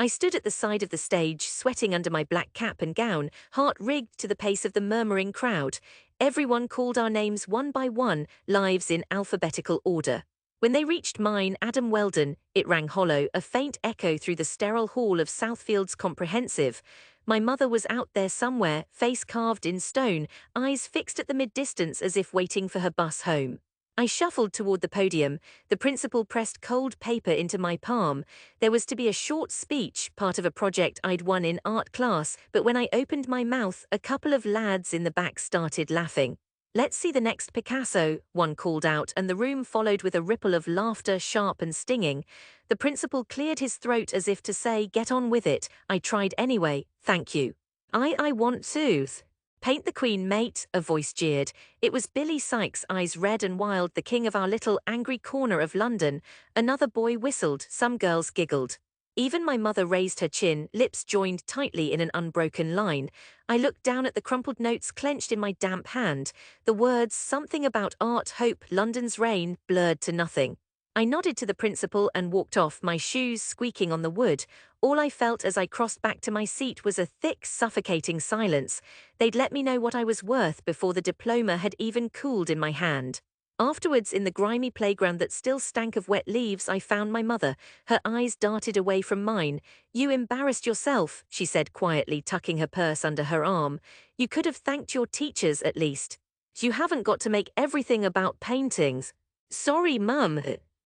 I stood at the side of the stage, sweating under my black cap and gown, heart rigged to the pace of the murmuring crowd. Everyone called our names one by one, lives in alphabetical order. When they reached mine, Adam Weldon, it rang hollow, a faint echo through the sterile hall of Southfield's Comprehensive. My mother was out there somewhere, face carved in stone, eyes fixed at the mid-distance as if waiting for her bus home. I shuffled toward the podium. The principal pressed cold paper into my palm. There was to be a short speech, part of a project I'd won in art class, but when I opened my mouth, a couple of lads in the back started laughing. "Let's see the next Picasso," one called out, and the room followed with a ripple of laughter, sharp and stinging. The principal cleared his throat as if to say, "Get on with it." I tried anyway, "Thank you." I want to. "Paint the Queen, mate," a voice jeered. It was Billy Sykes, eyes red and wild, the king of our little angry corner of London. Another boy whistled, some girls giggled. Even my mother raised her chin, lips joined tightly in an unbroken line. I looked down at the crumpled notes clenched in my damp hand. The words, something about art, hope, London's rain, blurred to nothing. I nodded to the principal and walked off, my shoes squeaking on the wood. All I felt as I crossed back to my seat was a thick, suffocating silence. They'd let me know what I was worth before the diploma had even cooled in my hand. Afterwards, in the grimy playground that still stank of wet leaves, I found my mother. Her eyes darted away from mine. "You embarrassed yourself," she said quietly, tucking her purse under her arm. "You could have thanked your teachers at least. You haven't got to make everything about paintings." "Sorry, Mum."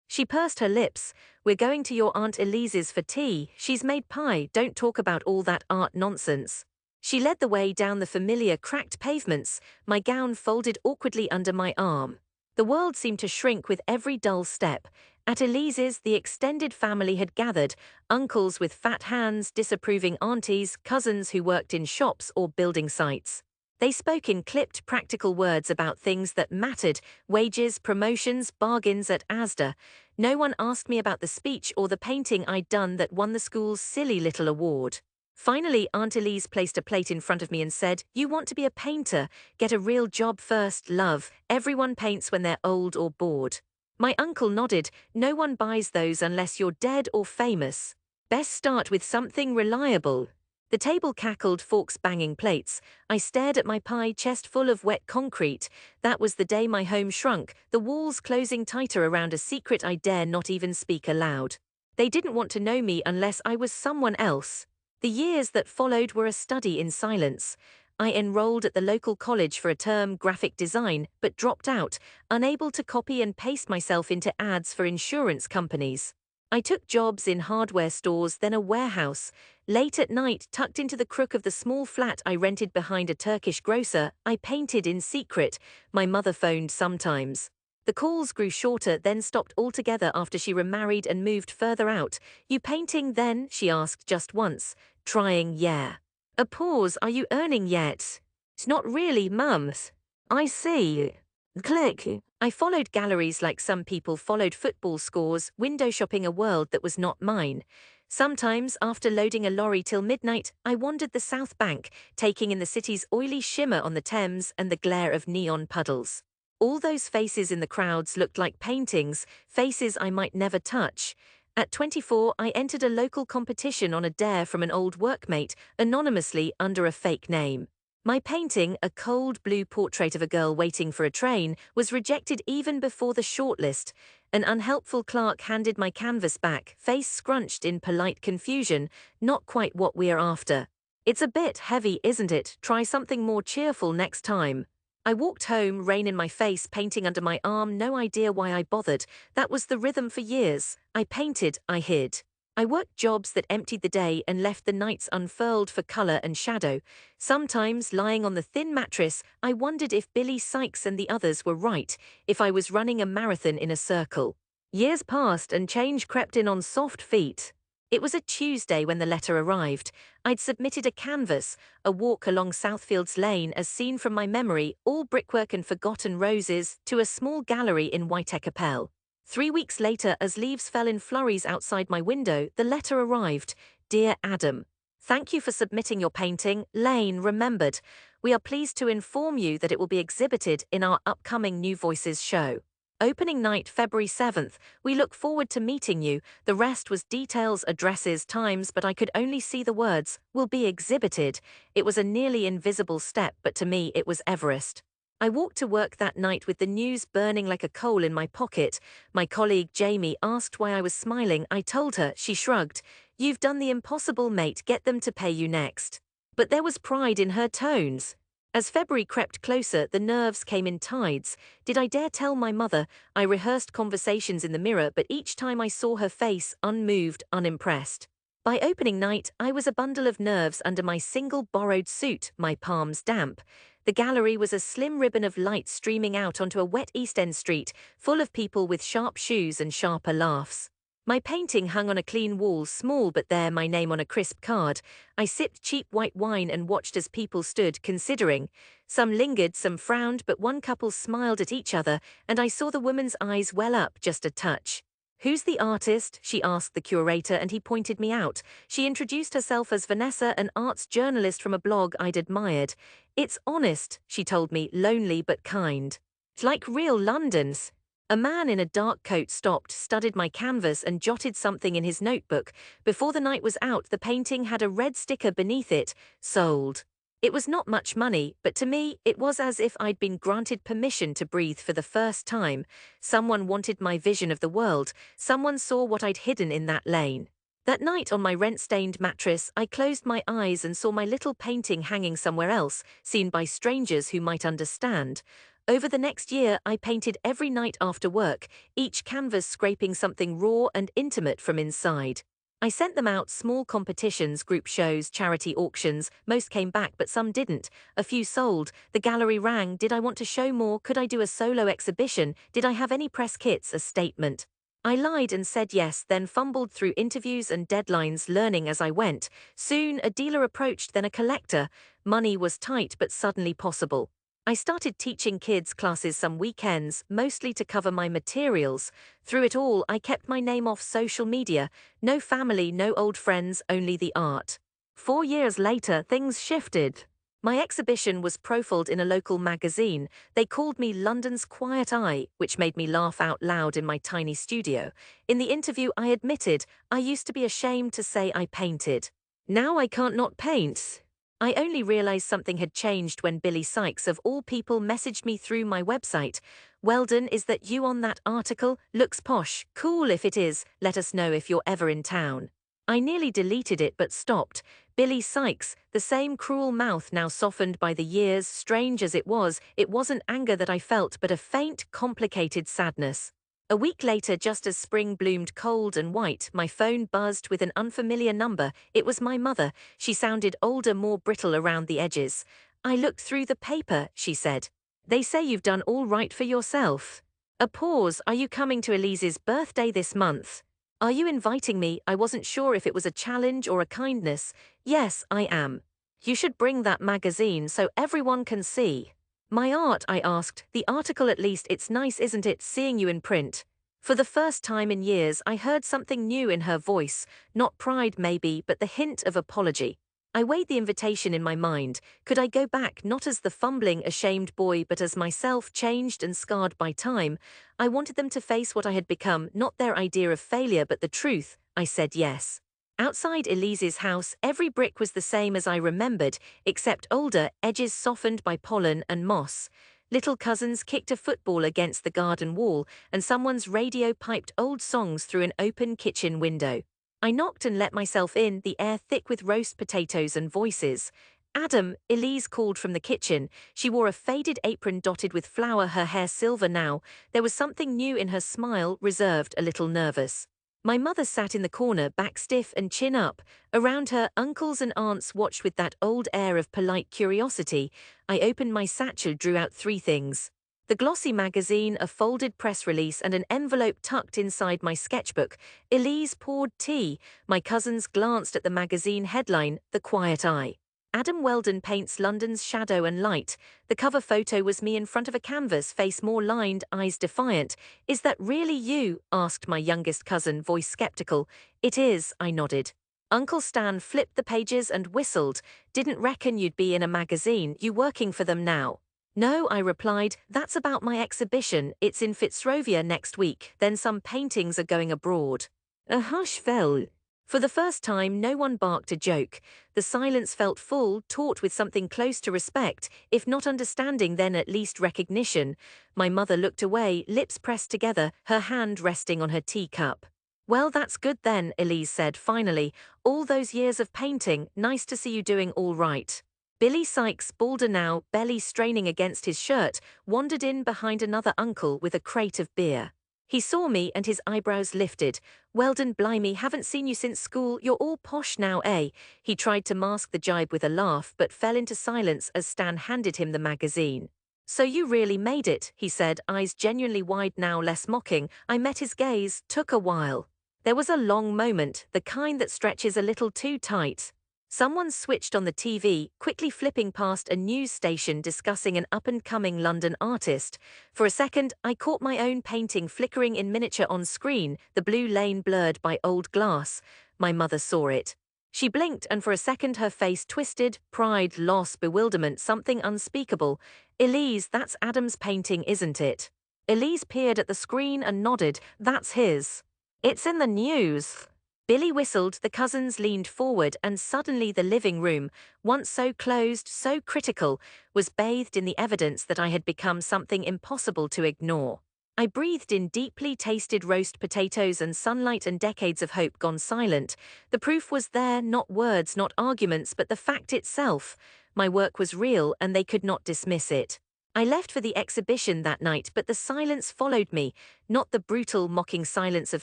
She pursed her lips. "We're going to your Aunt Elise's for tea. She's made pie. Don't talk about all that art nonsense." She led the way down the familiar cracked pavements, my gown folded awkwardly under my arm. The world seemed to shrink with every dull step. At Elise's, the extended family had gathered, uncles with fat hands, disapproving aunties, cousins who worked in shops or building sites. They spoke in clipped, practical words about things that mattered: wages, promotions, bargains at Asda. No one asked me about the speech or the painting I'd done that won the school's silly little award. Finally, Aunt Elise placed a plate in front of me and said, "You want to be a painter? Get a real job first, love. Everyone paints when they're old or bored." My uncle nodded. "No one buys those unless you're dead or famous. Best start with something reliable." The table cackled, forks banging plates. I stared at my pie, chest full of wet concrete. That was the day my home shrunk, the walls closing tighter around a secret I dare not even speak aloud. They didn't want to know me unless I was someone else. The years that followed were a study in silence. I enrolled at the local college for a term, graphic design, but dropped out, unable to copy and paste myself into ads for insurance companies. I took jobs in hardware stores, then a warehouse. Late at night, tucked into the crook of the small flat I rented behind a Turkish grocer, I painted in secret. My mother phoned sometimes. The calls grew shorter, then stopped altogether after she remarried and moved further out. "You painting then?" she asked just once. Trying, yeah. A pause. "Are you earning yet?" "It's not really, Mums." "I see." Click. I followed galleries like some people followed football scores, window shopping a world that was not mine. Sometimes, after loading a lorry till midnight, I wandered the South Bank, taking in the city's oily shimmer on the Thames and the glare of neon puddles. All those faces in the crowds looked like paintings, faces I might never touch. At 24, I entered a local competition on a dare from an old workmate, anonymously under a fake name. My painting, a cold blue portrait of a girl waiting for a train, was rejected even before the shortlist. An unhelpful clerk handed my canvas back, face scrunched in polite confusion. "Not quite what we're after." "It's a bit heavy, isn't it? Try something more cheerful next time." I walked home, rain in my face, painting under my arm, no idea why I bothered. That was the rhythm for years. I painted, I hid. I worked jobs that emptied the day and left the nights unfurled for color and shadow. Sometimes, lying on the thin mattress, I wondered if Billy Sykes and the others were right, if I was running a marathon in a circle. Years passed and change crept in on soft feet. It was a Tuesday when the letter arrived. I'd submitted a canvas, a walk along Southfield's Lane as seen from my memory, all brickwork and forgotten roses, to a small gallery in Whitecapel. 3 weeks later, as leaves fell in flurries outside my window, the letter arrived. "Dear Adam, thank you for submitting your painting. Lane remembered. We are pleased to inform you that it will be exhibited in our upcoming New Voices show. Opening night, February 7th. We look forward to meeting you. The rest was details, addresses, times, but I could only see the words, will be exhibited. It was a nearly invisible step, but to me it was Everest. I walked to work that night with the news burning like a coal in my pocket. My colleague Jamie asked why I was smiling. I told her. She shrugged. You've done the impossible, mate. Get them to pay you next. But there was pride in her tones. As February crept closer, the nerves came in tides. Did I dare tell my mother? I rehearsed conversations in the mirror, but each time I saw her face, unmoved, unimpressed. By opening night, I was a bundle of nerves under my single borrowed suit, my palms damp. The gallery was a slim ribbon of light streaming out onto a wet East End street, full of people with sharp shoes and sharper laughs. My painting hung on a clean wall, small but there, my name on a crisp card. I sipped cheap white wine and watched as people stood, considering. Some lingered, some frowned, but one couple smiled at each other, and I saw the woman's eyes well up just a touch. Who's the artist? She asked the curator, and he pointed me out. She introduced herself as Vanessa, an arts journalist from a blog I'd admired. It's honest, she told me, lonely but kind. Like real London's. A man in a dark coat stopped, studied my canvas and jotted something in his notebook. Before the night was out, the painting had a red sticker beneath it, sold. It was not much money, but to me, it was as if I'd been granted permission to breathe for the first time. Someone wanted my vision of the world. Someone saw what I'd hidden in that lane. That night on my rent-stained mattress, I closed my eyes and saw my little painting hanging somewhere else, seen by strangers who might understand. Over the next year, I painted every night after work, each canvas scraping something raw and intimate from inside. I sent them out, small competitions, group shows, charity auctions. Most came back, but some didn't. A few sold. The gallery rang. Did I want to show more? Could I do a solo exhibition? Did I have any press kits? A statement. I lied and said yes, then fumbled through interviews and deadlines, learning as I went. Soon a dealer approached, then a collector. Money was tight but suddenly possible. I started teaching kids classes some weekends, mostly to cover my materials. Through it all, I kept my name off social media. No family, no old friends, only the art. 4 years later, things shifted. My exhibition was profiled in a local magazine. They called me London's quiet eye, which made me laugh out loud in my tiny studio. In the interview, I admitted I used to be ashamed to say I painted. Now I can't not paint. I only realized something had changed when Billy Sykes, of all people, messaged me through my website. Well done, is that you on that article? Looks posh. Cool if it is. Let us know if you're ever in town. I nearly deleted it but stopped. Billy Sykes, the same cruel mouth now softened by the years. Strange as it wasn't anger that I felt, but a faint, complicated sadness. A week later, just as spring bloomed cold and white, my phone buzzed with an unfamiliar number. It was my mother. She sounded older, more brittle around the edges. I looked through the paper, she said. They say you've done all right for yourself. A pause. Are you coming to Elise's birthday this month? Are you inviting me? I wasn't sure if it was a challenge or a kindness. Yes, I am. You should bring that magazine so everyone can see. My art, I asked. The article at least. It's nice, isn't it, seeing you in print? For the first time in years, I heard something new in her voice. Not pride maybe, but the hint of apology. I weighed the invitation in my mind. Could I go back, not as the fumbling, ashamed boy, but as myself, changed and scarred by time? I wanted them to face what I had become, not their idea of failure, but the truth. I said yes. Outside Elise's house, every brick was the same as I remembered, except older, edges softened by pollen and moss. Little cousins kicked a football against the garden wall, and someone's radio piped old songs through an open kitchen window. I knocked and let myself in, the air thick with roast potatoes and voices. Adam, Elise called from the kitchen. She wore a faded apron dotted with flour, her hair silver now. There was something new in her smile, reserved, a little nervous. My mother sat in the corner, back stiff and chin up. Around her, uncles and aunts watched with that old air of polite curiosity. I opened my satchel, drew out 3 things. The glossy magazine, a folded press release, and an envelope tucked inside my sketchbook. Elise poured tea. My cousins glanced at the magazine headline, The Quiet Eye. Adam Weldon paints London's shadow and light. The cover photo was me in front of a canvas, face more lined, eyes defiant. Is that really you? Asked my youngest cousin, voice skeptical. It is, I nodded. Uncle Stan flipped the pages and whistled. Didn't reckon you'd be in a magazine. You working for them now? No, I replied, that's about my exhibition. It's in Fitzrovia next week. Then some paintings are going abroad. A hush fell. For the first time, no one barked a joke. The silence felt full, taut with something close to respect, if not understanding, then at least recognition. My mother looked away, lips pressed together, her hand resting on her teacup. Well, that's good then, Elise said finally. All those years of painting, nice to see you doing all right. Billy Sykes, balder now, belly straining against his shirt, wandered in behind another uncle with a crate of beer. He saw me and his eyebrows lifted. Weldon, blimey, haven't seen you since school, you're all posh now, eh? He tried to mask the jibe with a laugh but fell into silence as Stan handed him the magazine. So you really made it, he said, eyes genuinely wide now, less mocking. I met his gaze, took a while. There was a long moment, the kind that stretches a little too tight. Someone switched on the TV, quickly flipping past a news station discussing an up-and-coming London artist. For a second, I caught my own painting flickering in miniature on screen, the blue lane blurred by old glass. My mother saw it. She blinked, and for a second her face twisted, pride, loss, bewilderment, something unspeakable. Elise, that's Adam's painting, isn't it? Elise peered at the screen and nodded. That's his. It's in the news. Billy whistled, the cousins leaned forward, and suddenly the living room, once so closed, so critical, was bathed in the evidence that I had become something impossible to ignore. I breathed in deeply, tasted roast potatoes and sunlight and decades of hope gone silent. The proof was there, not words, not arguments, but the fact itself. My work was real, and they could not dismiss it. I left for the exhibition that night, but the silence followed me, not the brutal, mocking silence of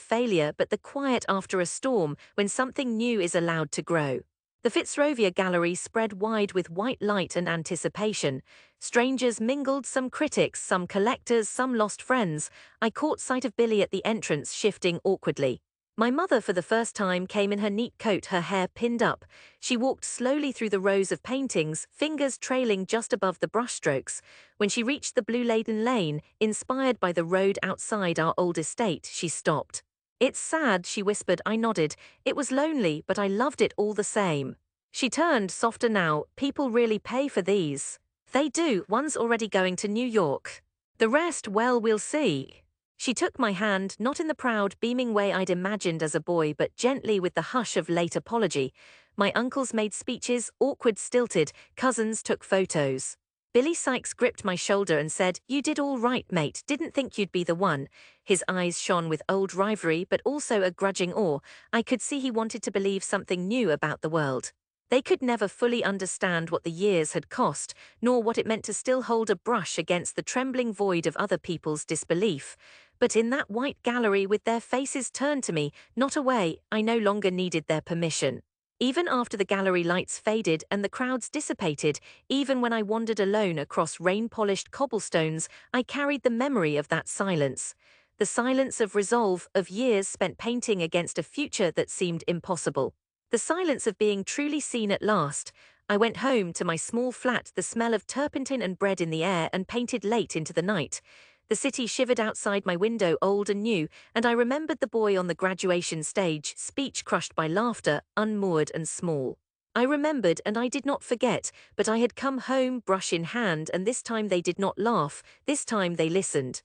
failure, but the quiet after a storm, when something new is allowed to grow. The Fitzrovia Gallery spread wide with white light and anticipation. Strangers mingled, some critics, some collectors, some lost friends. I caught sight of Billy at the entrance, shifting awkwardly. My mother, for the first time, came in her neat coat, her hair pinned up. She walked slowly through the rows of paintings, fingers trailing just above the brushstrokes. When she reached the blue-laden lane, inspired by the road outside our old estate, she stopped. It's sad, she whispered. I nodded. It was lonely, but I loved it all the same. She turned, softer now. People really pay for these. They do. One's already going to New York. The rest, well, we'll see. She took my hand, not in the proud, beaming way I'd imagined as a boy, but gently with the hush of late apology. My uncles made speeches, awkward, stilted. Cousins took photos. Billy Sykes gripped my shoulder and said, "You did all right, mate. Didn't think you'd be the one." His eyes shone with old rivalry, but also a grudging awe. I could see he wanted to believe something new about the world. They could never fully understand what the years had cost, nor what it meant to still hold a brush against the trembling void of other people's disbelief. But in that white gallery with their faces turned to me, not away, I no longer needed their permission. Even after the gallery lights faded and the crowds dissipated, even when I wandered alone across rain-polished cobblestones, I carried the memory of that silence. The silence of resolve, of years spent painting against a future that seemed impossible. The silence of being truly seen at last. I went home to my small flat, the smell of turpentine and bread in the air, and painted late into the night. The city shivered outside my window, old and new, and I remembered the boy on the graduation stage, speech crushed by laughter, unmoored and small. I remembered, and I did not forget, but I had come home, brush in hand, and this time they did not laugh, this time they listened.